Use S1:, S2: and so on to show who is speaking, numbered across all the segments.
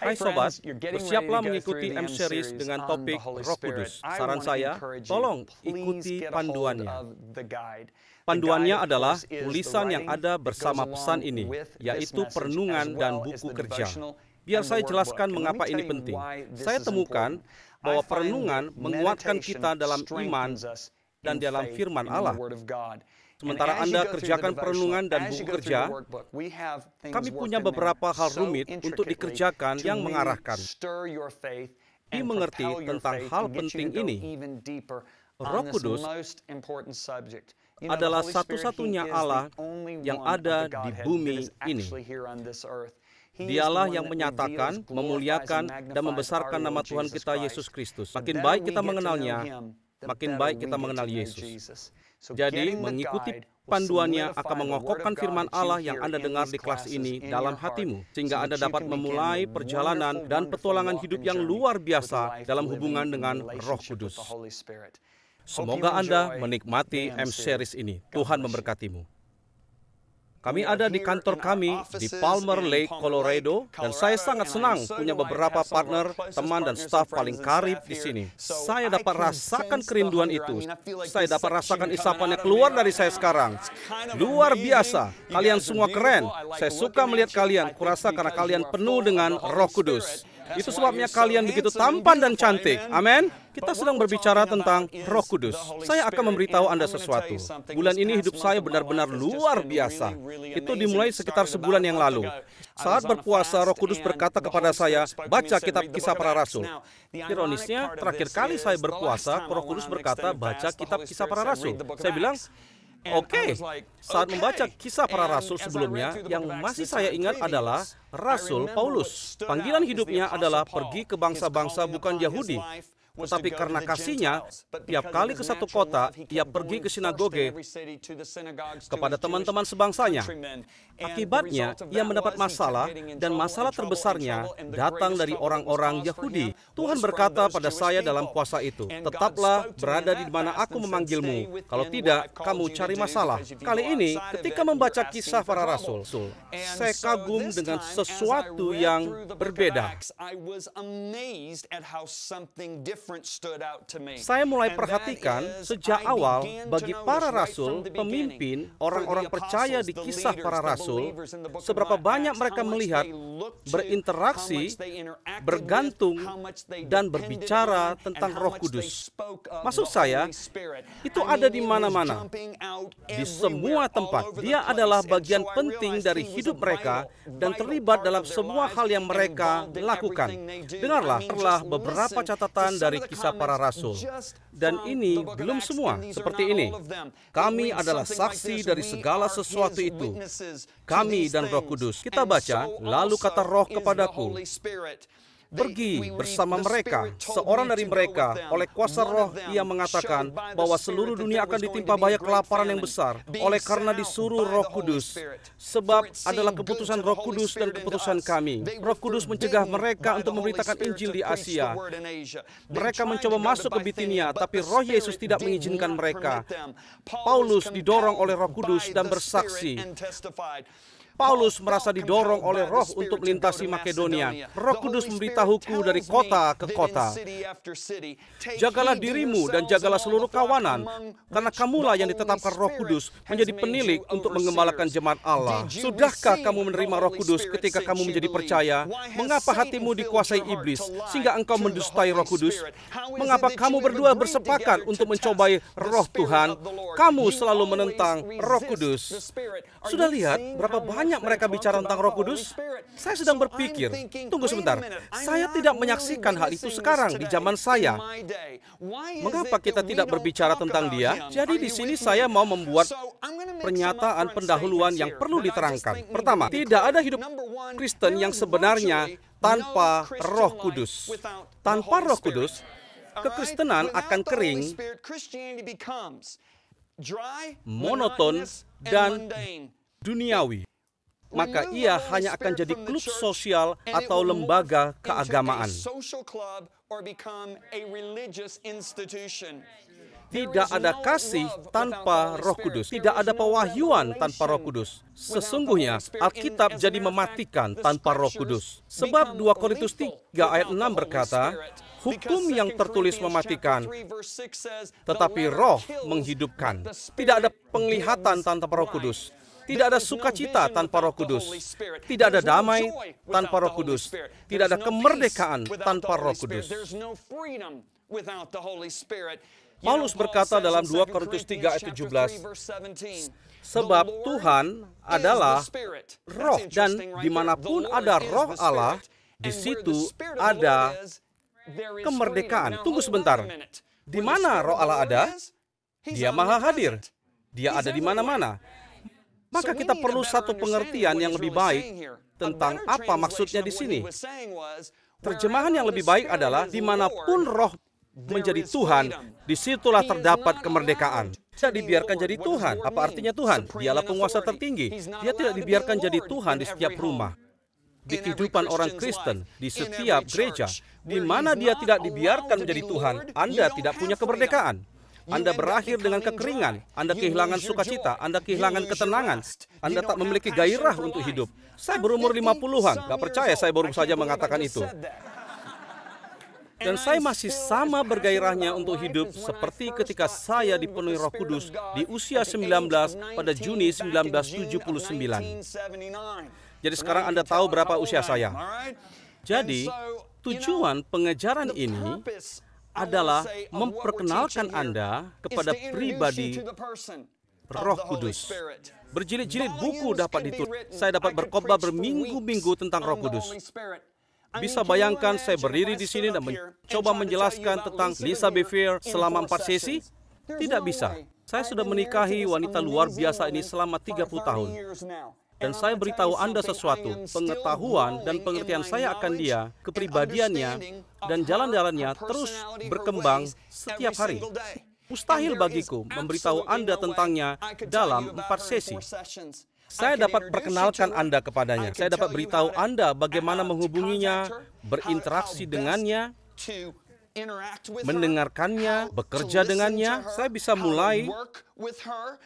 S1: Hai sobat, bersiaplah mengikuti M-Series dengan topik Roh Kudus. Saran saya, tolong ikuti panduannya. Panduannya adalah tulisan yang ada bersama pesan ini, yaitu perenungan dan buku kerja. Biar saya jelaskan mengapa ini penting. Saya temukan bahwa perenungan menguatkan kita dalam iman dan dalam firman Allah. Sementara Anda kerjakan perenungan dan buku kerja, kami punya beberapa hal rumit untuk dikerjakan yang mengarahkan. Dimengerti tentang hal penting ini. Roh Kudus adalah satu-satunya Allah yang ada di bumi ini. Dialah yang menyatakan, memuliakan, dan membesarkan nama Tuhan kita Yesus Kristus. Makin baik kita mengenalnya, makin baik kita mengenal Yesus. Jadi, mengikuti panduannya akan mengokohkan firman Allah yang Anda dengar di kelas ini dalam hatimu, sehingga Anda dapat memulai perjalanan dan petualangan hidup yang luar biasa dalam hubungan dengan Roh Kudus. Semoga Anda menikmati M-Series ini. Tuhan memberkatimu. Kami ada di kantor kami di Palmer Lake, Colorado, dan saya sangat senang punya beberapa partner, teman, dan staf paling karib di sini. Saya dapat rasakan kerinduan itu. Saya dapat rasakan isapannya keluar dari saya sekarang. Luar biasa. Kalian semua keren. Saya suka melihat kalian. Kurasa karena kalian penuh dengan Roh Kudus. Itu sebabnya kalian begitu tampan dan cantik. Amin. Kita sedang berbicara tentang Roh Kudus. Saya akan memberitahu Anda sesuatu. Bulan ini hidup saya benar-benar luar biasa. Itu dimulai sekitar sebulan yang lalu. Saat berpuasa, Roh Kudus berkata kepada saya, baca kitab Kisah Para Rasul. Ironisnya, terakhir kali saya berpuasa, Roh Kudus berkata, baca kitab Kisah Para Rasul. Saya bilang, Oke. Saat membaca Kisah Para Rasul sebelumnya, yang masih saya ingat adalah Rasul Paulus. Panggilan hidupnya adalah pergi ke bangsa-bangsa bukan Yahudi. Tetapi karena kasihnya, tiap kali ke satu kota, ia pergi ke sinagoge kepada teman-teman sebangsanya. Akibatnya, ia mendapat masalah, dan masalah terbesarnya datang dari orang-orang Yahudi. Tuhan berkata pada saya dalam puasa itu, tetaplah berada di mana aku memanggilmu. Kalau tidak, kamu cari masalah. Kali ini, ketika membaca Kisah Para Rasul, saya kagum dengan sesuatu yang berbeda. Saya mulai perhatikan sejak awal bagi para rasul, pemimpin, orang-orang percaya di Kisah Para Rasul, seberapa banyak mereka melihat, berinteraksi, bergantung, dan berbicara tentang Roh Kudus. Maksud saya, itu ada di mana-mana, di semua tempat. Dia adalah bagian penting dari hidup mereka dan terlibat dalam semua hal yang mereka lakukan. Dengarlah, telah beberapa catatan dari Kisah Para Rasul. Dan ini belum semua. Seperti ini. Kami adalah saksi dari segala sesuatu itu. Kami dan Roh Kudus. Kita baca, lalu kata Roh kepadaku, pergi bersama mereka. Seorang dari mereka, oleh kuasa Roh, ia mengatakan bahwa seluruh dunia akan ditimpa bahaya kelaparan yang besar oleh karena disuruh Roh Kudus. Sebab adalah keputusan Roh Kudus dan keputusan kami. Roh Kudus mencegah mereka untuk memberitakan Injil di Asia. Mereka mencoba masuk ke Bitinia, tapi Roh Yesus tidak mengizinkan mereka. Paulus didorong oleh Roh Kudus dan bersaksi. Paulus merasa didorong oleh Roh untuk melintasi Makedonia. Roh Kudus memberitahuku dari kota ke kota. Jagalah dirimu dan jagalah seluruh kawanan, karena kamulah yang ditetapkan Roh Kudus menjadi penilik untuk mengembalakan jemaat Allah. Sudahkah kamu menerima Roh Kudus ketika kamu menjadi percaya? Mengapa hatimu dikuasai iblis sehingga engkau mendustai Roh Kudus? Mengapa kamu berdua bersepakat untuk mencobai Roh Tuhan? Kamu selalu menentang Roh Kudus. Sudah lihat berapa banyak mereka bicara tentang Roh Kudus? Saya sedang berpikir, tunggu sebentar, saya tidak menyaksikan hal itu sekarang di zaman saya. Mengapa kita tidak berbicara tentang dia? Jadi di sini saya mau membuat pernyataan pendahuluan yang perlu diterangkan. Pertama, tidak ada hidup Kristen yang sebenarnya tanpa Roh Kudus. Tanpa Roh Kudus, kekristenan akan kering, monoton, dan duniawi. Maka ia hanya akan jadi klub sosial atau lembaga keagamaan. Tidak ada kasih tanpa Roh Kudus. Tidak ada pewahyuan tanpa Roh Kudus. Sesungguhnya Alkitab jadi mematikan tanpa Roh Kudus. Sebab 2 Korintus 3 ayat 6 berkata, hukum yang tertulis mematikan, tetapi Roh menghidupkan. Tidak ada penglihatan tanpa Roh Kudus. Tidak ada sukacita tanpa Roh Kudus. Tidak ada damai tanpa Roh Kudus. Tidak ada kemerdekaan tanpa Roh Kudus. Paulus berkata dalam 2 Korintus 3 ayat 17, sebab Tuhan adalah Roh, dan dimanapun ada Roh Allah, di situ ada kemerdekaan. Tunggu sebentar. Di mana Roh Allah ada? Dia maha hadir. Dia ada di mana-mana. Maka kita perlu satu pengertian yang lebih baik tentang apa maksudnya di sini. Terjemahan yang lebih baik adalah dimanapun Roh menjadi Tuhan, disitulah terdapat kemerdekaan. Tidak dibiarkan jadi Tuhan. Apa artinya Tuhan? Dialah penguasa tertinggi. Dia tidak dibiarkan jadi Tuhan di setiap rumah. Di kehidupan orang Kristen, di setiap gereja, di mana dia tidak dibiarkan menjadi Tuhan, Anda tidak punya kemerdekaan. Anda berakhir dengan kekeringan, Anda kehilangan sukacita, Anda kehilangan ketenangan, Anda tak memiliki gairah untuk hidup. Saya berumur 50-an, gak percaya saya baru saja mengatakan itu. Dan saya masih sama bergairahnya untuk hidup seperti ketika saya dipenuhi Roh Kudus di usia 19 pada Juni 1979. Jadi sekarang Anda tahu berapa usia saya. Jadi, tujuan pengejaran ini adalah memperkenalkan Anda kepada pribadi Roh Kudus. Berjilid-jilid buku dapat ditulis. Saya dapat berkhotbah berminggu-minggu tentang Roh Kudus. Bisa bayangkan saya berdiri di sini dan mencoba menjelaskan tentang Lisa Bevere selama 4 sesi? Tidak bisa. Saya sudah menikahi wanita luar biasa ini selama 30 tahun. Dan saya beritahu Anda sesuatu, pengetahuan dan pengertian saya akan dia, kepribadiannya, dan jalan-jalannya terus berkembang setiap hari. Mustahil bagiku memberitahu Anda tentangnya dalam 4 sesi. Saya dapat perkenalkan Anda kepadanya. Saya dapat beritahu Anda bagaimana menghubunginya, berinteraksi dengannya, mendengarkannya, bekerja dengannya. Saya bisa mulai,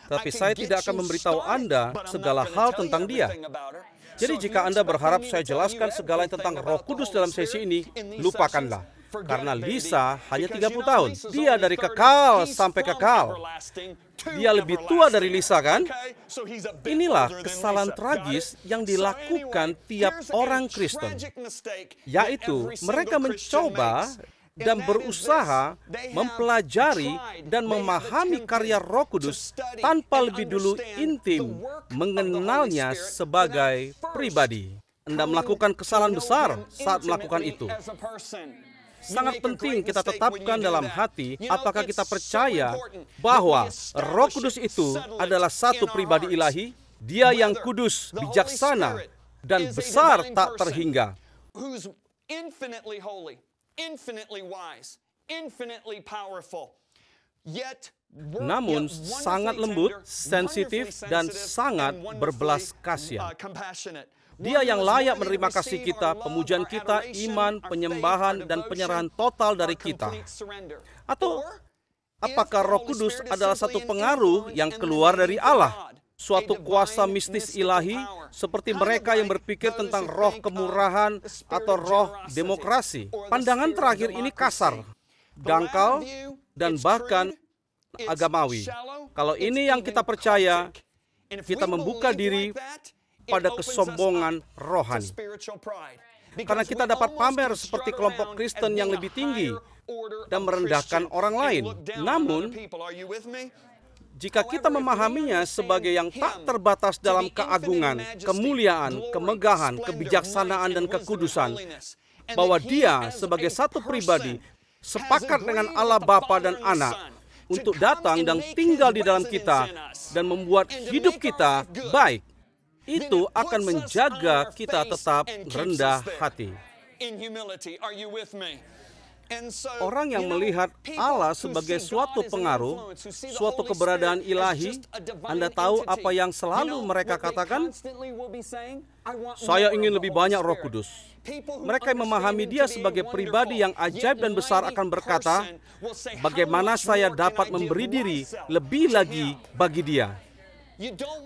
S1: tapi saya tidak akan memberitahu Anda segala hal tentang dia. Jadi jika Anda berharap saya jelaskan segala tentang Roh Kudus dalam sesi ini, lupakanlah. Karena Lisa hanya 30 tahun. Dia dari kekal sampai kekal. Dia lebih tua dari Lisa, kan? Inilah kesalahan tragis yang dilakukan tiap orang Kristen. Yaitu, mereka mencoba dan berusaha mempelajari dan memahami karya Roh Kudus tanpa lebih dulu intim mengenalnya sebagai pribadi. Anda melakukan kesalahan besar saat melakukan itu. Sangat penting kita tetapkan dalam hati apakah kita percaya bahwa Roh Kudus itu adalah satu pribadi ilahi, Dia yang kudus, bijaksana, dan besar tak terhingga. Namun sangat lembut, sensitif, dan sangat berbelas kasihan. Dia yang layak menerima kasih kita, pemujaan kita, iman, penyembahan, dan penyerahan total dari kita. Atau apakah Roh Kudus adalah satu pengaruh yang keluar dari Allah? Suatu kuasa mistis ilahi seperti mereka yang berpikir tentang roh kemurahan atau roh demokrasi. Pandangan terakhir ini kasar, dangkal, dan bahkan agamawi. Kalau ini yang kita percaya, kita membuka diri pada kesombongan rohani. Karena kita dapat pamer seperti kelompok Kristen yang lebih tinggi dan merendahkan orang lain. Namun, jika kita memahaminya sebagai yang tak terbatas dalam keagungan, kemuliaan, kemegahan, kebijaksanaan, dan kekudusan, bahwa Dia sebagai satu pribadi sepakat dengan Allah Bapa dan Anak untuk datang dan tinggal di dalam kita dan membuat hidup kita baik, itu akan menjaga kita tetap rendah hati. Orang yang melihat Allah sebagai suatu pengaruh, suatu keberadaan ilahi, Anda tahu apa yang selalu mereka katakan? Saya ingin lebih banyak Roh Kudus. Mereka yang memahami Dia sebagai pribadi yang ajaib dan besar akan berkata, bagaimana saya dapat memberi diri lebih lagi bagi Dia.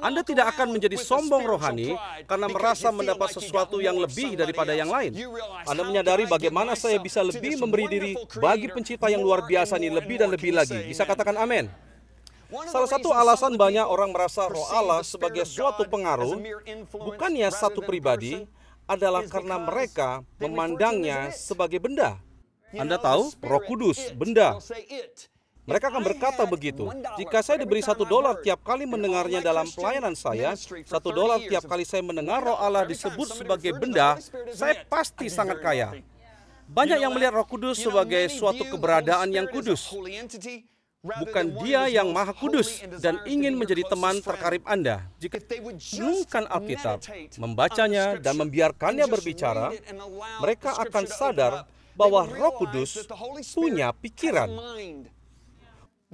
S1: Anda tidak akan menjadi sombong rohani karena merasa mendapat sesuatu yang lebih daripada yang lain. Anda menyadari bagaimana saya bisa lebih memberi diri bagi pencipta yang luar biasa ini lebih dan lebih lagi. Bisa katakan amin. Salah satu alasan banyak orang merasa Roh Allah sebagai suatu pengaruh, bukannya satu pribadi, adalah karena mereka memandangnya sebagai benda. Anda tahu, Roh Kudus, benda. Mereka akan berkata begitu, jika saya diberi $1 tiap kali mendengarnya dalam pelayanan saya, $1 tiap kali saya mendengar Roh Allah disebut sebagai benda, saya pasti sangat kaya. Banyak yang melihat Roh Kudus sebagai suatu keberadaan yang kudus. Bukan Dia yang Maha Kudus dan ingin menjadi teman terkarib Anda. Jika renungkan Alkitab, membacanya dan membiarkannya berbicara, mereka akan sadar bahwa Roh Kudus punya pikiran.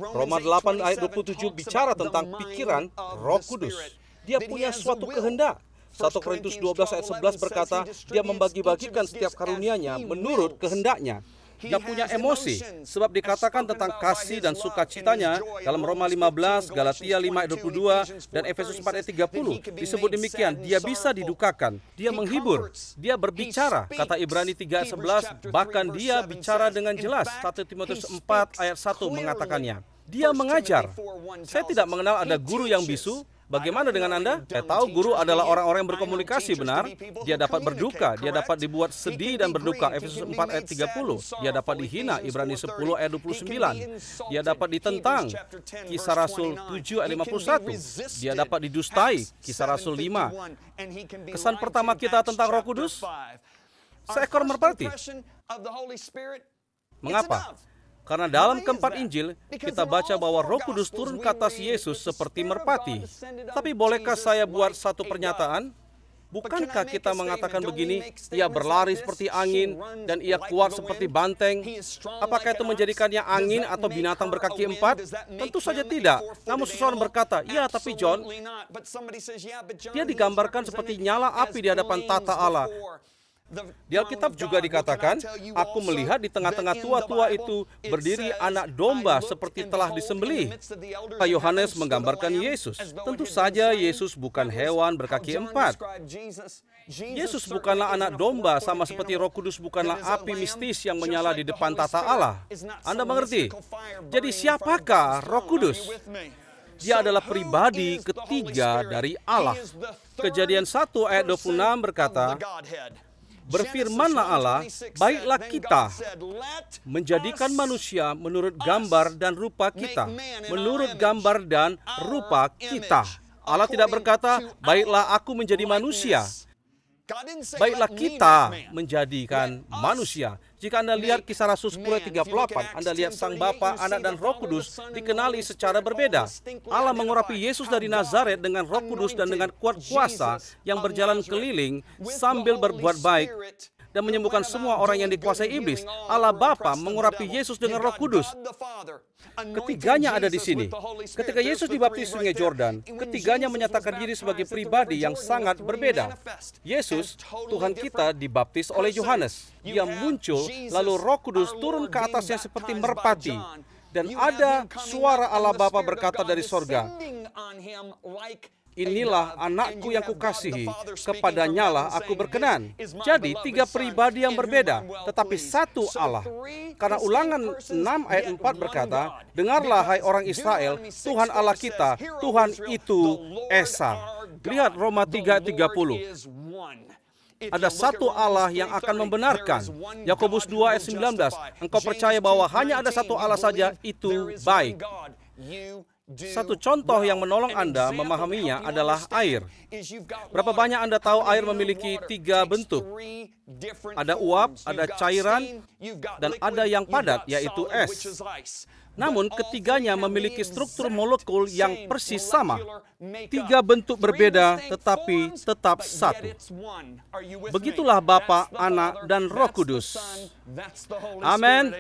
S1: Roma 8 ayat 27 bicara tentang pikiran Roh Kudus. Dia punya suatu kehendak. 1 Korintus 12 ayat 11 berkata, Dia membagi-bagikan setiap karunia-Nya menurut kehendaknya. Dia punya emosi, sebab dikatakan tentang kasih dan sukacitanya dalam Roma 15, Galatia 5 ayat 22, dan Efesus 4 ayat 30. Disebut demikian, Dia bisa didukakan, Dia menghibur, Dia berbicara. Kata Ibrani 3 ayat 11, bahkan Dia bicara dengan jelas. 1 Timotius 4 ayat 1 mengatakannya. Dia mengajar. Saya tidak mengenal ada guru yang bisu. Bagaimana dengan Anda? Saya tahu guru adalah orang-orang yang berkomunikasi, benar. Dia dapat berduka, dia dapat dibuat sedih dan berduka, Efesus 4 ayat 30. Dia dapat dihina, Ibrani 10 ayat 29. Dia dapat ditentang, Kisah Rasul 7 ayat 51. Dia dapat didustai, Kisah Rasul 5. Kesan pertama kita tentang Roh Kudus, seekor merpati. Mengapa? Karena dalam keempat Injil, kita baca bahwa Roh Kudus turun ke atas Yesus seperti merpati. Tapi bolehkah saya buat satu pernyataan? Bukankah kita mengatakan begini, Ia berlari seperti angin, dan Ia kuat seperti banteng? Apakah itu menjadikannya angin atau binatang berkaki 4? Tentu saja tidak. Namun seseorang berkata, ya tapi John, Dia digambarkan seperti nyala api di hadapan tata Allah. Di Alkitab juga dikatakan, aku melihat di tengah-tengah tua-tua itu berdiri anak domba seperti telah disembelih. Yohanes menggambarkan Yesus. Tentu saja Yesus bukan hewan berkaki 4. Yesus bukanlah anak domba, sama seperti Roh Kudus bukanlah api mistis yang menyala di depan tata Allah. Anda mengerti? Jadi siapakah Roh Kudus? Dia adalah pribadi ketiga dari Allah. Kejadian 1 ayat 26 berkata, berfirmanlah Allah, baiklah kita menjadikan manusia menurut gambar dan rupa kita. Menurut gambar dan rupa kita. Allah tidak berkata, baiklah aku menjadi manusia. Baiklah kita menjadikan manusia. Jika Anda lihat Kisah Rasul 10:38, Anda lihat Sang Bapa, Anak, dan Roh Kudus dikenali secara berbeda. Allah mengurapi Yesus dari Nazaret dengan Roh Kudus dan dengan kuat kuasa yang berjalan keliling sambil berbuat baik dan menyembuhkan semua orang yang dikuasai iblis. Allah Bapa mengurapi Yesus dengan Roh Kudus. Ketiganya ada di sini. Ketika Yesus dibaptis Sungai Jordan, ketiganya menyatakan diri sebagai pribadi yang sangat berbeda. Yesus, Tuhan kita, dibaptis oleh Yohanes. Dia muncul, lalu Roh Kudus turun ke atasnya seperti merpati. Dan ada suara Allah Bapa berkata dari sorga, inilah anakku yang kukasihi, kepadanyalah aku berkenan. Jadi, tiga pribadi yang berbeda, tetapi satu Allah. Karena Ulangan 6 ayat 4 berkata, dengarlah hai orang Israel, Tuhan Allah kita, Tuhan itu Esa. Lihat Roma 3 ayat 30. Ada satu Allah yang akan membenarkan. Yakobus 2 ayat 19. Engkau percaya bahwa hanya ada satu Allah saja, itu baik. Satu contoh yang menolong Anda memahaminya adalah air. Berapa banyak Anda tahu air memiliki 3 bentuk? Ada uap, ada cairan, dan ada yang padat, yaitu es. Namun ketiganya memiliki struktur molekul yang persis sama. Tiga bentuk berbeda tetapi tetap satu. Begitulah Bapa, Anak, dan Roh Kudus. Amin.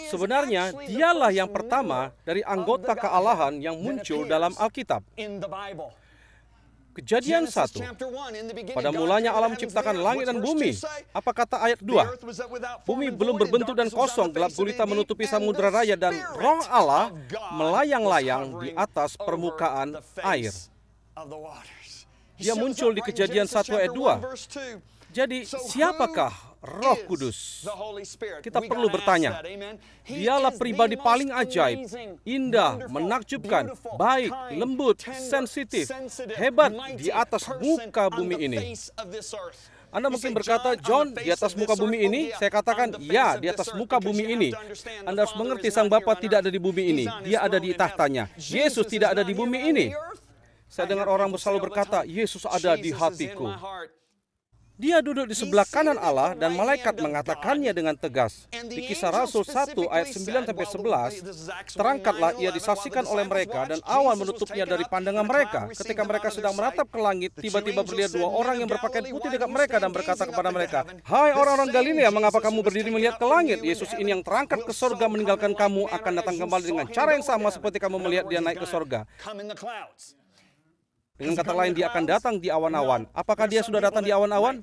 S1: Sebenarnya dialah yang pertama dari anggota kealahan yang muncul dalam Alkitab. Kejadian 1. Pada mulanya Allah menciptakan langit dan bumi. Apa kata ayat 2? Bumi belum berbentuk dan kosong, gelap gulita menutupi samudera raya, dan Roh Allah melayang-layang di atas permukaan air. Dia muncul di Kejadian 1 ayat 2. Jadi siapakah Roh Kudus? Kita perlu bertanya. Dialah pribadi paling ajaib, indah, menakjubkan, baik, lembut, sensitif, hebat di atas muka bumi ini. Anda mungkin berkata, John, di atas muka bumi ini? Saya katakan, ya, di atas muka bumi ini. Anda harus mengerti, Sang Bapa tidak ada di bumi ini. Dia ada di tahtanya. Yesus tidak ada di bumi ini. Saya dengar orang selalu berkata, Yesus ada di hatiku. Dia duduk di sebelah kanan Allah dan malaikat mengatakannya dengan tegas. Di Kisah Rasul 1 ayat 9-11, terangkatlah ia disaksikan oleh mereka dan awan menutupnya dari pandangan mereka. Ketika mereka sedang menatap ke langit, tiba-tiba berlihat dua orang yang berpakaian putih dekat mereka dan berkata kepada mereka, "Hai orang-orang Galilea, mengapa kamu berdiri melihat ke langit? Yesus ini yang terangkat ke sorga meninggalkan kamu akan datang kembali dengan cara yang sama seperti kamu melihat dia naik ke sorga." Dengan kata lain, dia akan datang di awan-awan. Apakah dia sudah datang di awan-awan?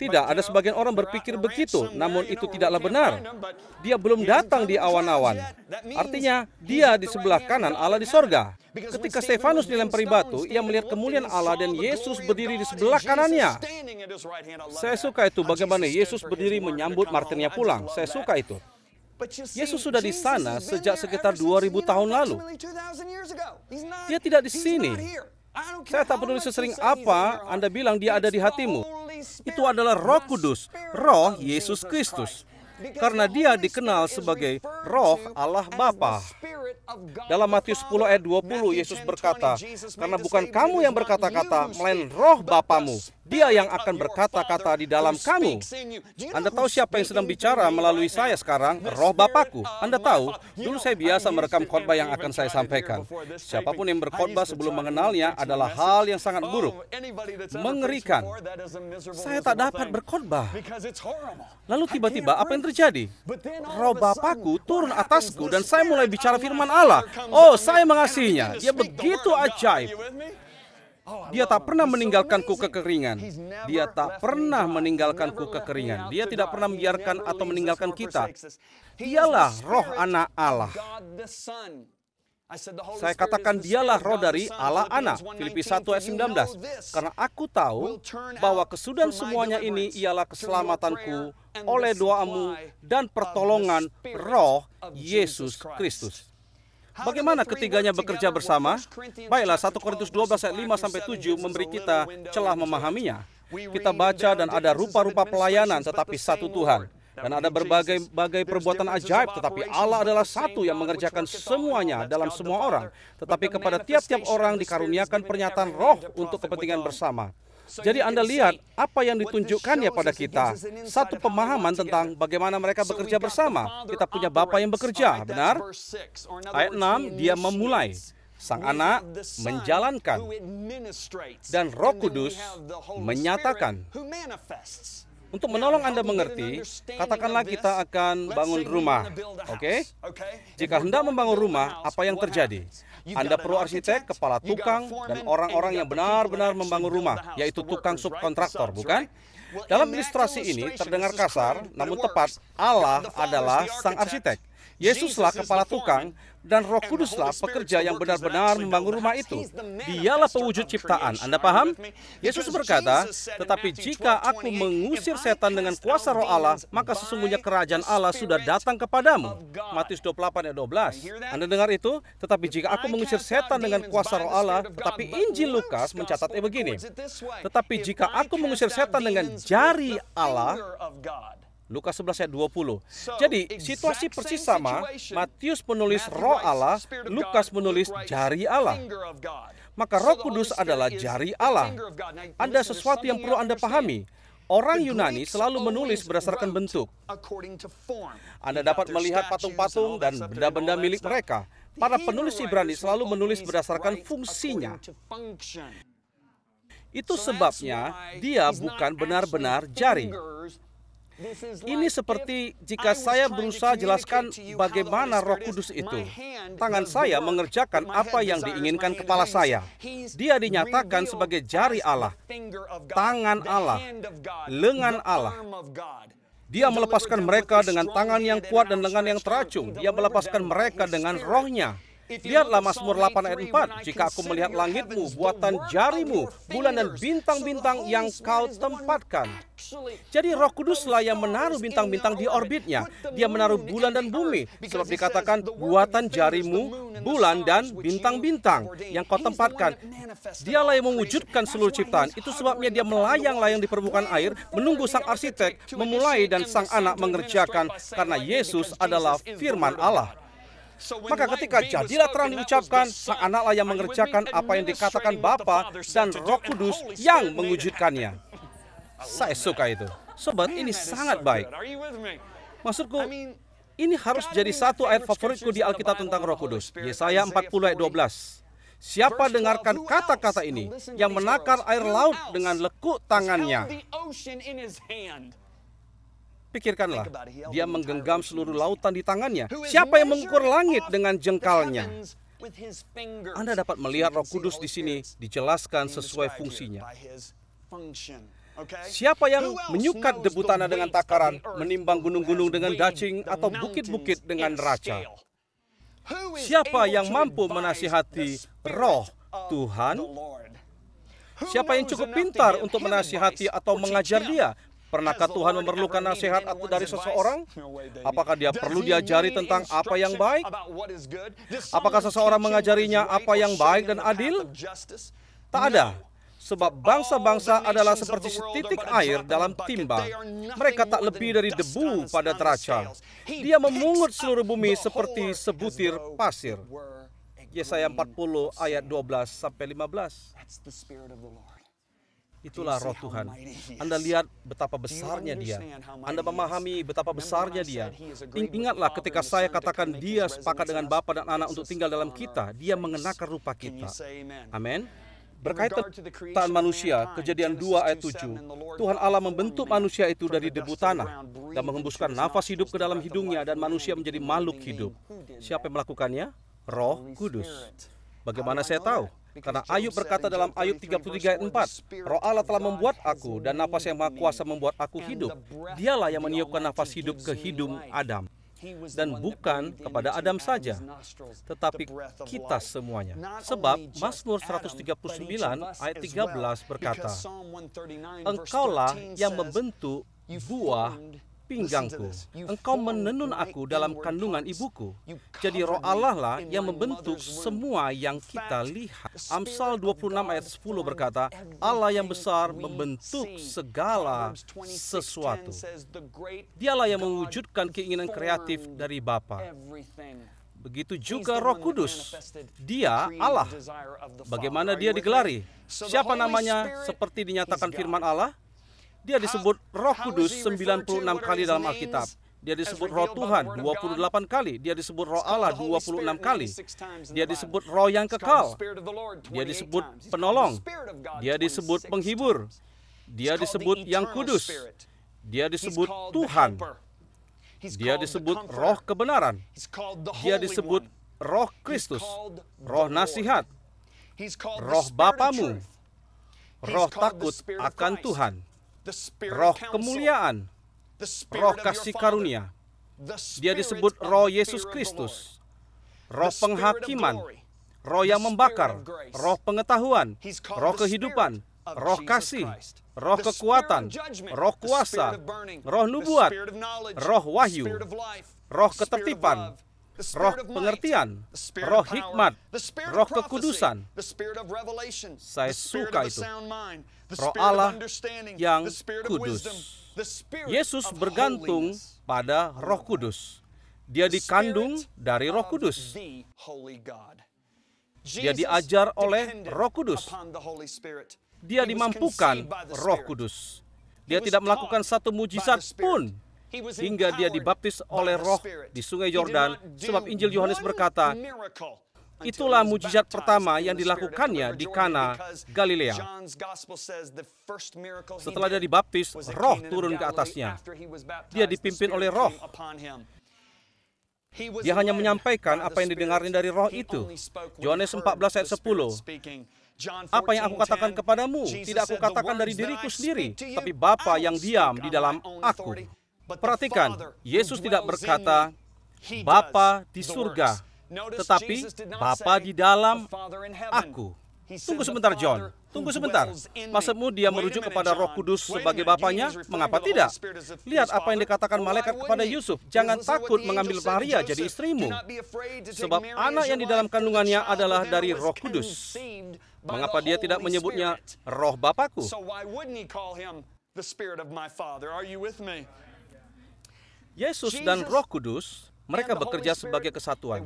S1: Tidak, ada sebagian orang berpikir begitu, namun itu tidaklah benar. Dia belum datang di awan-awan. Artinya, dia di sebelah kanan Allah di sorga. Ketika Stefanus dilempari batu, ia melihat kemuliaan Allah dan Yesus berdiri di sebelah kanannya. Saya suka itu, bagaimana Yesus berdiri menyambut martirnya pulang. Saya suka itu. Yesus sudah di sana sejak sekitar 2000 tahun lalu. Dia tidak di sini. Saya tak peduli sesering apa Anda bilang dia ada di hatimu. Itu adalah Roh Kudus, Roh Yesus Kristus. Karena dia dikenal sebagai Roh Allah Bapa. Dalam Matius 10 ayat 20, Yesus berkata, "Karena bukan kamu yang berkata-kata, melainkan Roh Bapamu. Dia yang akan berkata-kata di dalam kamu." Anda tahu siapa yang sedang bicara melalui saya sekarang? Roh Bapakku. Anda tahu, dulu saya biasa merekam khotbah yang akan saya sampaikan. Siapapun yang berkhotbah sebelum mengenalnya adalah hal yang sangat buruk. Mengerikan. Saya tak dapat berkhotbah. Lalu tiba-tiba apa yang terjadi? Roh Bapakku turun atasku dan saya mulai bicara firman Allah. Oh, saya mengasihinya. Dia begitu ajaib. Dia tak pernah meninggalkanku kekeringan. Dia tak pernah meninggalkanku kekeringan. Dia tidak pernah membiarkan atau meninggalkan kita. Dialah Roh Anak Allah. Saya katakan dialah roh dari Allah Anak. Filipi 1 ayat 19. Karena aku tahu bahwa kesudahan semuanya ini ialah keselamatanku oleh doamu dan pertolongan Roh Yesus Kristus. Bagaimana ketiganya bekerja bersama? Baiklah, 1 Korintus 12 ayat 5-7 memberi kita celah memahaminya. Kita baca dan ada rupa-rupa pelayanan tetapi satu Tuhan. Dan ada berbagai perbuatan ajaib, tetapi Allah adalah satu yang mengerjakan semuanya dalam semua orang. Tetapi kepada tiap-tiap orang dikaruniakan pernyataan roh untuk kepentingan bersama. Jadi Anda lihat apa yang ditunjukkannya pada kita. Satu pemahaman tentang bagaimana mereka bekerja bersama. Kita punya Bapa yang bekerja, benar? Ayat 6, dia memulai. Sang Anak menjalankan. Dan Roh Kudus menyatakan. Untuk menolong Anda mengerti, katakanlah kita akan bangun rumah. Oke? Jika hendak membangun rumah, apa yang terjadi? Anda perlu arsitek, kepala tukang, dan orang-orang yang benar-benar membangun rumah, yaitu tukang subkontraktor, bukan? Dalam ilustrasi ini terdengar kasar, namun tepat, Allah adalah sang arsitek. Yesuslah kepala tukang, dan Roh Kuduslah pekerja yang benar-benar membangun rumah itu. Dialah pewujud ciptaan. Anda paham? Yesus berkata, "Tetapi jika aku mengusir setan dengan kuasa Roh Allah, maka sesungguhnya kerajaan Allah sudah datang kepadamu." Matius 28 ayat 12. Anda dengar itu? Tetapi jika aku mengusir setan dengan kuasa Roh Allah, tetapi Injil Lukas mencatatnya begini. Tetapi jika aku mengusir setan dengan jari Allah, Lukas 11 ayat 20. Jadi, situasi persis sama. Matius menulis Roh Allah, Lukas menulis jari Allah. Maka Roh Kudus adalah jari Allah. Ada sesuatu yang perlu Anda pahami. Orang Yunani selalu menulis berdasarkan bentuk. Anda dapat melihat patung-patung dan benda-benda milik mereka. Para penulis Ibrani selalu menulis berdasarkan fungsinya. Itu sebabnya dia bukan benar-benar jari. Ini seperti jika saya berusaha jelaskan bagaimana Roh Kudus itu. Tangan saya mengerjakan apa yang diinginkan kepala saya. Dia dinyatakan sebagai jari Allah, tangan Allah, lengan Allah. Dia melepaskan mereka dengan tangan yang kuat dan lengan yang teracung. Dia melepaskan mereka dengan rohnya. Lihatlah Mazmur 8 ayat 4. Jika aku melihat langitmu, buatan jarimu, bulan dan bintang-bintang yang kau tempatkan. Jadi Roh Kuduslah yang menaruh bintang-bintang di orbitnya. Dia menaruh bulan dan bumi. Sebab dikatakan buatan jarimu, bulan dan bintang-bintang yang kau tempatkan. Dialah yang mewujudkan seluruh ciptaan. Itu sebabnya dia melayang-layang di permukaan air, menunggu sang arsitek memulai dan sang anak mengerjakan. Karena Yesus adalah firman Allah. Maka ketika jadilah terang diucapkan, sang anaklah yang mengerjakan apa yang dikatakan Bapa dan Roh Kudus yang mewujudkannya. Saya suka itu. Sobat, ini sangat baik. Maksudku, ini harus jadi satu ayat favoritku di Alkitab tentang Roh Kudus. Yesaya 40 ayat 12. Siapa dengarkan kata-kata ini, yang menakar air laut dengan lekuk tangannya. Pikirkanlah, dia menggenggam seluruh lautan di tangannya. Siapa yang mengukur langit dengan jengkalnya? Anda dapat melihat Roh Kudus di sini dijelaskan sesuai fungsinya. Siapa yang menyukat debu tanah dengan takaran, menimbang gunung-gunung dengan dacing, atau bukit-bukit dengan neraca? Siapa yang mampu menasihati Roh Tuhan? Siapa yang cukup pintar untuk menasihati atau mengajar dia? Pernahkah Tuhan memerlukan nasihat dari seseorang? Apakah dia perlu diajari tentang apa yang baik? Apakah seseorang mengajarinya apa yang baik dan adil? Tak ada. Sebab bangsa-bangsa adalah seperti setitik air dalam timba. Mereka tak lebih dari debu pada neraca. Dia memungut seluruh bumi seperti sebutir pasir. Yesaya 40 ayat 12 sampai 15. Itulah Roh Tuhan. Anda lihat betapa besarnya dia. Anda memahami betapa besarnya dia. Ingatlah ketika saya katakan dia sepakat dengan Bapa dan Anak untuk tinggal dalam kita. Dia mengenakan rupa kita. Amin. Berkaitan ciptaan manusia, Kejadian 2 ayat 7. Tuhan Allah membentuk manusia itu dari debu tanah dan menghembuskan nafas hidup ke dalam hidungnya dan manusia menjadi makhluk hidup. Siapa yang melakukannya? Roh Kudus. Bagaimana saya tahu? Karena Ayub berkata dalam Ayub 33 ayat 4, Roh Allah telah membuat aku dan nafas yang maha kuasa membuat aku hidup. Dialah yang meniupkan nafas hidup ke hidung Adam. Dan bukan kepada Adam saja, tetapi kita semuanya. Sebab Mazmur 139 ayat 13 berkata, Engkaulah yang membentuk buah pinggangku. Engkau menenun aku dalam kandungan ibuku. Jadi Roh Allah lah yang membentuk semua yang kita lihat. Amsal 26 ayat 10 berkata, Allah yang besar membentuk segala sesuatu. Dialah yang mewujudkan keinginan kreatif dari Bapa. Begitu juga Roh Kudus. Dia Allah. Bagaimana dia digelari? Siapa namanya seperti dinyatakan firman Allah? Dia disebut Roh Kudus 96 kali dalam Alkitab. Dia disebut Roh Tuhan 28 kali. Dia disebut Roh Allah 26 kali. Dia disebut Roh yang kekal. Dia disebut penolong. Dia disebut penghibur. Dia disebut yang kudus. Dia disebut Tuhan. Dia disebut Roh kebenaran. Dia disebut Roh Kristus. Roh nasihat. Roh Bapamu. Roh takut akan Tuhan. Roh kemuliaan, Roh kasih karunia. Dia disebut Roh Yesus Kristus, Roh penghakiman, Roh yang membakar, Roh pengetahuan, Roh kehidupan, Roh kasih, Roh kekuatan, Roh kuasa, Roh nubuat, Roh wahyu, Roh ketertiban, Roh pengertian, Roh hikmat, Roh kekudusan. Saya suka itu. Roh Allah yang kudus. Yesus bergantung pada Roh Kudus. Dia dikandung dari Roh Kudus. Dia diajar oleh Roh Kudus. Dia dimampukan Roh Kudus. Dia tidak melakukan satu mujizat pun hingga dia dibaptis oleh Roh di Sungai Yordan, sebab Injil Yohanes berkata, itulah mujizat pertama yang dilakukannya di Kana, Galilea. Setelah dia dibaptis, Roh turun ke atasnya. Dia dipimpin oleh Roh. Dia hanya menyampaikan apa yang didengarnya dari Roh itu. Yohanes 14 ayat 10. Apa yang aku katakan kepadamu, tidak aku katakan dari diriku sendiri, tapi Bapa yang diam di dalam aku. Perhatikan, Yesus tidak berkata, Bapa di surga, tetapi Bapa di dalam aku. Tunggu sebentar, John. Tunggu sebentar. Maksudmu dia merujuk kepada Roh Kudus sebagai Bapanya? Mengapa tidak? Lihat apa yang dikatakan malaikat kepada Yusuf. Jangan takut mengambil Maria jadi istrimu, sebab anak yang di dalam kandungannya adalah dari Roh Kudus. Mengapa dia tidak menyebutnya Roh Bapakku? Yesus dan Roh Kudus, mereka bekerja sebagai kesatuan,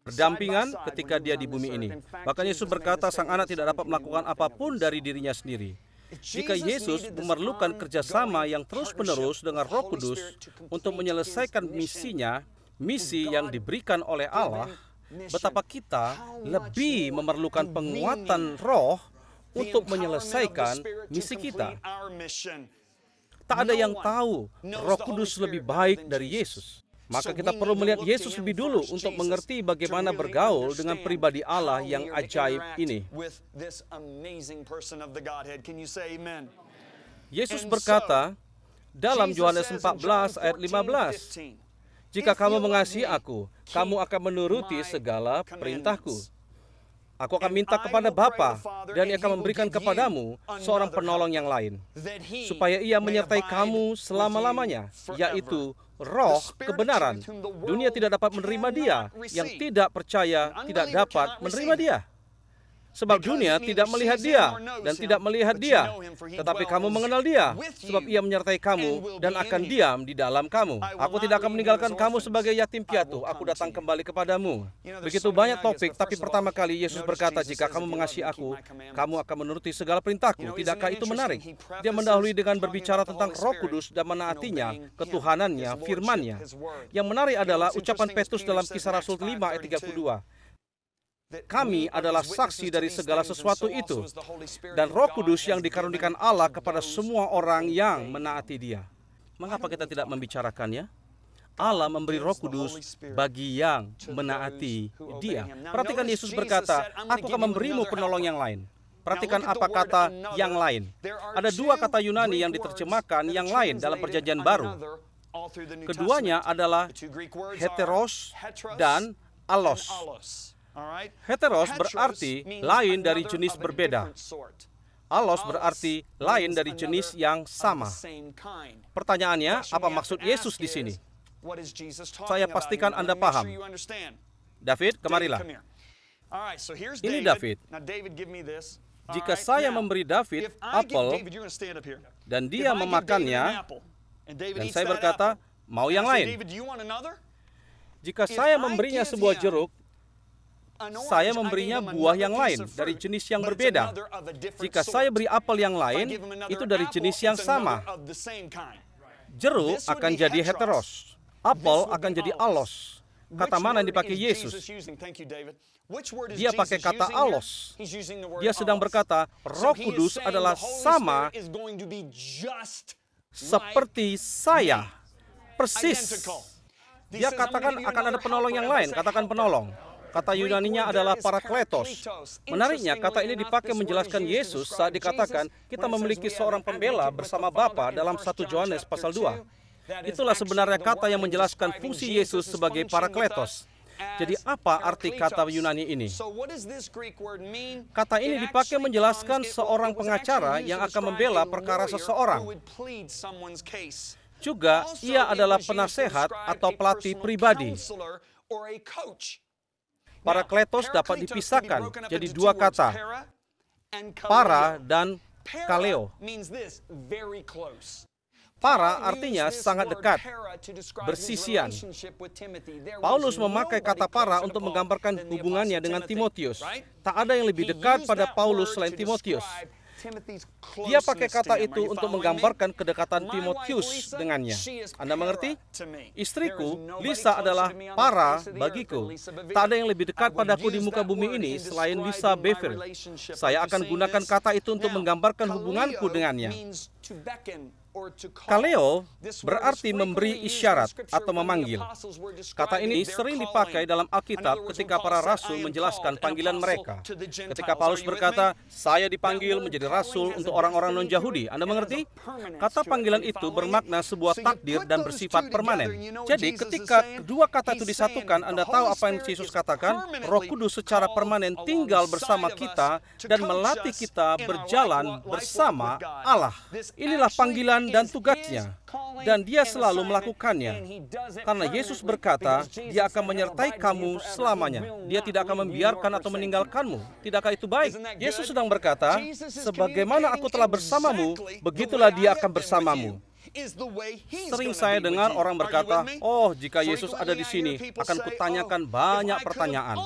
S1: berdampingan ketika dia di bumi ini. Bahkan Yesus berkata, sang anak tidak dapat melakukan apapun dari dirinya sendiri. Jika Yesus memerlukan kerjasama yang terus-menerus dengan Roh Kudus untuk menyelesaikan misinya, misi yang diberikan oleh Allah, betapa kita lebih memerlukan penguatan Roh untuk menyelesaikan misi kita. Tak ada yang tahu Roh Kudus lebih baik dari Yesus. Maka kita perlu melihat Yesus lebih dulu untuk mengerti bagaimana bergaul dengan pribadi Allah yang ajaib ini. Yesus berkata dalam Yohanes 14 ayat 15, jika kamu mengasihi aku, kamu akan menuruti segala perintahku. Aku akan minta kepada Bapa, dan Ia akan memberikan kepadamu seorang penolong yang lain, supaya Ia menyertai kamu selama-lamanya, yaitu Roh kebenaran. Dunia tidak dapat menerima Dia, yang tidak percaya tidak dapat menerima Dia. Sebab dunia tidak melihat Dia dan tidak melihat Dia, tetapi kamu mengenal Dia, sebab Ia menyertai kamu dan akan diam di dalam kamu. Aku tidak akan meninggalkan kamu sebagai yatim piatu, aku datang kembali kepadamu. Begitu banyak topik, tapi pertama kali Yesus berkata, jika kamu mengasihi aku, kamu akan menuruti segala perintahku. Tidakkah itu menarik? Dia mendahului dengan berbicara tentang Roh Kudus dan menaatinya, ketuhanannya, firman-Nya. Yang menarik adalah ucapan Petrus dalam Kisah Rasul 5 ayat 32. Kami adalah saksi dari segala sesuatu itu, dan Roh Kudus yang dikaruniakan Allah kepada semua orang yang menaati Dia. Mengapa kita tidak membicarakannya? Allah memberi Roh Kudus bagi yang menaati Dia. Perhatikan Yesus berkata, aku akan memberimu penolong yang lain. Perhatikan apa kata yang lain. Ada dua kata Yunani yang diterjemahkan yang lain dalam Perjanjian Baru. Keduanya adalah heteros dan allos. Heteros berarti lain dari jenis berbeda. Allos berarti lain dari jenis yang sama. Pertanyaannya, apa maksud Yesus di sini? Saya pastikan Anda paham. David, kemarilah. Ini David. Jika saya memberi David apel dan dia memakannya, dan saya berkata, mau yang lain. Jika saya memberinya sebuah jeruk, saya memberinya buah yang lain dari jenis yang berbeda. Jika saya beri apel yang lain, itu dari jenis yang sama. Jeruk akan jadi heteros, apel akan jadi allos. Kata mana yang dipakai Yesus? Dia pakai kata allos. Dia sedang berkata, Roh Kudus adalah sama seperti saya. Persis. Dia katakan akan ada penolong yang lain. Katakan penolong. Kata Yunaninya adalah parakletos. Menariknya, kata ini dipakai menjelaskan Yesus saat dikatakan kita memiliki seorang pembela bersama Bapa dalam 1 Yohanes pasal 2. Itulah sebenarnya kata yang menjelaskan fungsi Yesus sebagai parakletos. Jadi apa arti kata Yunani ini? Kata ini dipakai menjelaskan seorang pengacara yang akan membela perkara seseorang. Juga, ia adalah penasehat atau pelatih pribadi. Parakletos dapat dipisahkan jadi dua kata, para dan kaleo. Para artinya sangat dekat, bersisian. Paulus memakai kata para untuk menggambarkan hubungannya dengan Timotius. Tak ada yang lebih dekat pada Paulus selain Timotius. Dia pakai kata itu untuk menggambarkan kedekatan Timotius dengannya. Anda mengerti? Istriku, Lisa adalah para bagiku. Tak ada yang lebih dekat padaku di muka bumi ini selain Lisa Beverly. Saya akan gunakan kata itu untuk menggambarkan hubunganku dengannya. Kaleo berarti memberi isyarat atau memanggil. Kata ini sering dipakai dalam Alkitab ketika para rasul menjelaskan panggilan mereka. Ketika Paulus berkata, saya dipanggil menjadi rasul untuk orang-orang non-Yahudi. Anda mengerti? Kata panggilan itu bermakna sebuah takdir dan bersifat permanen. Jadi ketika kedua kata itu disatukan, Anda tahu apa yang Yesus katakan? Roh Kudus secara permanen tinggal bersama kita dan melatih kita berjalan bersama Allah. Inilah panggilan dan tugasnya, dan dia selalu melakukannya. Karena Yesus berkata, dia akan menyertai kamu selamanya. Dia tidak akan membiarkan atau meninggalkanmu. Tidakkah itu baik? Yesus sedang berkata, sebagaimana aku telah bersamamu, begitulah dia akan bersamamu. Sering saya dengar orang berkata, oh, jika Yesus ada di sini, akan kutanyakan banyak pertanyaan.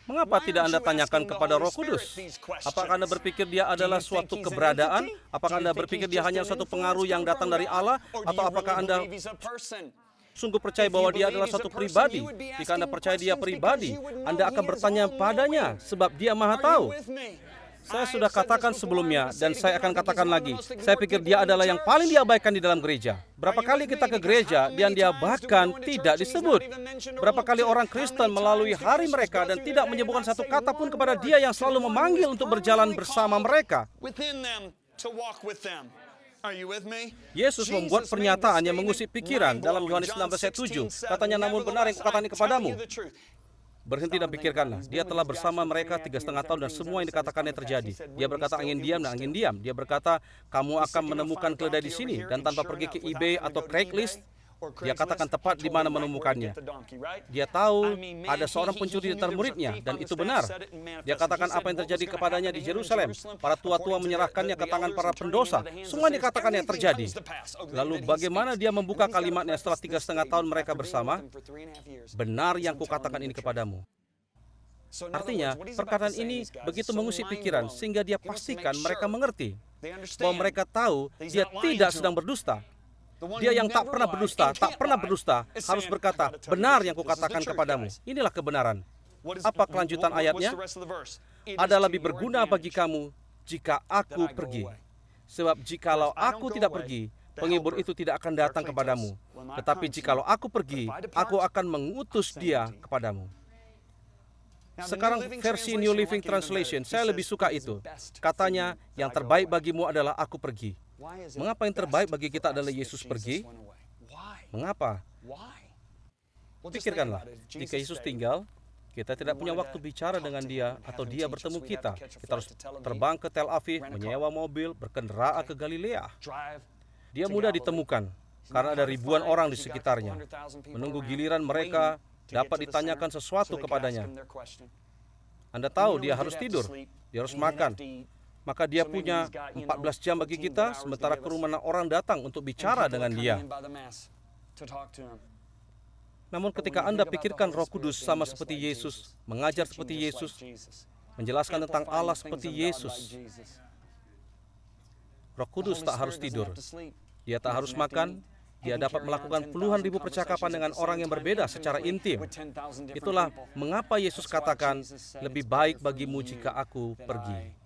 S1: Mengapa tidak Anda tanyakan kepada Roh Kudus? Apakah Anda berpikir dia adalah suatu keberadaan? Apakah Anda berpikir dia hanya suatu pengaruh yang datang dari Allah? Atau apakah Anda sungguh percaya bahwa dia adalah suatu pribadi? Jika Anda percaya dia pribadi, Anda akan bertanya padanya, sebab dia Maha Tahu. Saya sudah katakan sebelumnya, dan saya akan katakan lagi. Saya pikir dia adalah yang paling diabaikan di dalam gereja. Berapa kali kita ke gereja, dan dia bahkan tidak disebut. Berapa kali orang Kristen melalui hari mereka dan tidak menyebutkan satu kata pun kepada dia yang selalu memanggil untuk berjalan bersama mereka. Yesus membuat pernyataan yang mengusik pikiran dalam Yohanes 16 ayat 7. Katanya, namun benar yang kukatakan kepadamu. Berhenti dan pikirkanlah. Dia telah bersama mereka 3,5 tahun dan semua yang dikatakannya terjadi. Dia berkata angin diam dan angin diam. Dia berkata kamu akan menemukan keledai di sini, dan tanpa pergi ke eBay atau Craigslist, dia katakan tepat di mana menemukannya. Dia tahu ada seorang pencuri di antara muridnya, dan itu benar. Dia katakan apa yang terjadi kepadanya di Yerusalem. Para tua-tua menyerahkannya ke tangan para pendosa. Semua yang dikatakannya terjadi. Lalu bagaimana dia membuka kalimatnya setelah 3,5 tahun mereka bersama? Benar yang kukatakan ini kepadamu. Artinya, perkataan ini begitu mengusik pikiran, sehingga dia pastikan mereka mengerti bahwa mereka tahu dia tidak sedang berdusta. Dia yang tak pernah berdusta, harus berkata, benar yang kukatakan kepadamu. Inilah kebenaran. Apa kelanjutan ayatnya? Ada lebih berguna bagi kamu jika aku pergi. Sebab jikalau aku tidak pergi, penghibur itu tidak akan datang kepadamu. Tetapi jikalau aku pergi, aku akan mengutus dia kepadamu. Sekarang versi New Living Translation, saya lebih suka itu. Katanya, yang terbaik bagimu adalah aku pergi. Mengapa yang terbaik bagi kita adalah Yesus pergi? Mengapa? Pikirkanlah, jika Yesus tinggal, kita tidak punya waktu bicara dengan dia atau dia bertemu kita. Kita harus terbang ke Tel Aviv, menyewa mobil, berkendaraan ke Galilea. Dia mudah ditemukan karena ada ribuan orang di sekitarnya. Menunggu giliran mereka dapat ditanyakan sesuatu kepadanya. Anda tahu dia harus tidur, dia harus makan. Maka dia punya 14 jam bagi kita, sementara kerumunan orang datang untuk bicara dengan dia. Namun ketika Anda pikirkan Roh Kudus sama seperti Yesus, mengajar seperti Yesus, menjelaskan tentang Allah seperti Yesus, Roh Kudus tak harus tidur. Dia tak harus makan. Dia dapat melakukan puluhan ribu percakapan dengan orang yang berbeda secara intim. Itulah mengapa Yesus katakan, lebih baik bagimu jika aku pergi.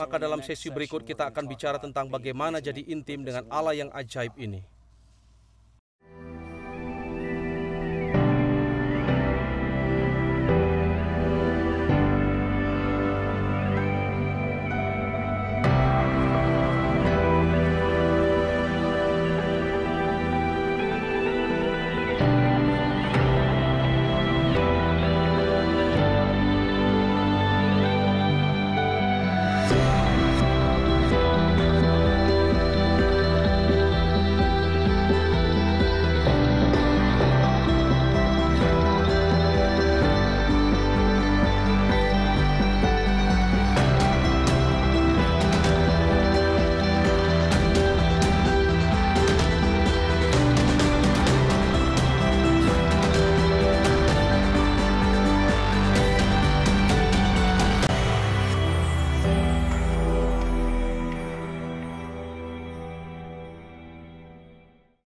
S1: Maka dalam sesi berikut kita akan bicara tentang bagaimana jadi intim dengan Allah yang ajaib ini.